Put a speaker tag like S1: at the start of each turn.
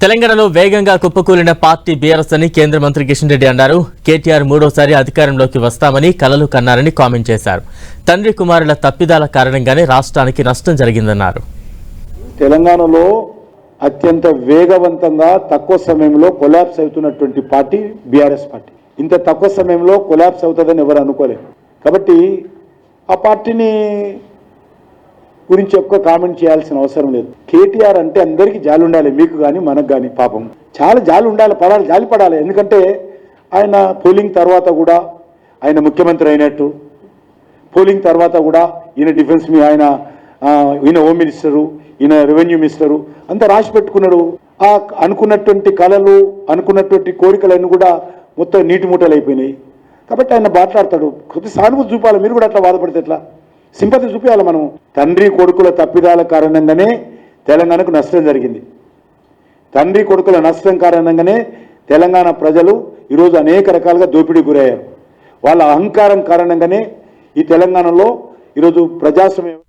S1: తెలంగాణలో వేగంగా కుప్పకూలిన party BRS అని కేంద్ర మంత్రి కిషన్ రెడ్డి అన్నారు. కేటీఆర్ మూడోసారి అధికారంలోకి వస్తామని కలలు కన్నారని కామెంట్ చేశారు. తండ్రి కుమారుల తప్పిదాల కారణంగానే రాష్ట్రానికి నష్టం జరిగిందన్నారు.
S2: తెలంగాణలో అత్యంత వేగవంతంగా తక్కువ సమయంలో కొలాప్స్ అవుతున్నటువంటి పార్టీ బీఆర్ఎస్ పార్టీ. ఇంత తక్కువ సమయంలో కొలాప్స్ అవుతుందని ఎవరు అనుకోలేదు. కాబట్టి ఆ పార్టీని గురించి ఎక్కువ కామెంట్ చేయాల్సిన అవసరం లేదు. కేటీఆర్ అంటే అందరికీ జాలి ఉండాలి, మీకు కానీ మనకు కానీ. పాపం చాలా జాలి ఉండాలి, పడాలి, జాలి పడాలి. ఎందుకంటే ఆయన పోలింగ్ తర్వాత కూడా ఆయన ముఖ్యమంత్రి అయినట్టు, పోలింగ్ తర్వాత కూడా ఈయన డిఫెన్స్ ఈయన హోమ్ మినిస్టరు, ఈయన రెవెన్యూ మినిస్టరు అంతా రాసి పెట్టుకున్నాడు. ఆ అనుకున్నటువంటి కళలు, అనుకున్నటువంటి కోరికలన్నీ కూడా మొత్తం నీటి మూటలు అయిపోయినాయి. కాబట్టి ఆయన మాట్లాడతాడు. కొద్ది సానుభూతి చూపాలి. మీరు కూడా అట్లా బాధపడితే ఎట్లా? సింపతి చూపించాలి. మనం తండ్రి కొడుకుల తప్పిదాల కారణంగానే తెలంగాణకు నష్టం జరిగింది. తండ్రి కొడుకుల నష్టం కారణంగానే తెలంగాణ ప్రజలు ఈరోజు అనేక రకాలుగా దోపిడీకి గురయ్యారు. వాళ్ళ అహంకారం కారణంగానే ఈ తెలంగాణలో ఈరోజు ప్రజాస్వామ్యం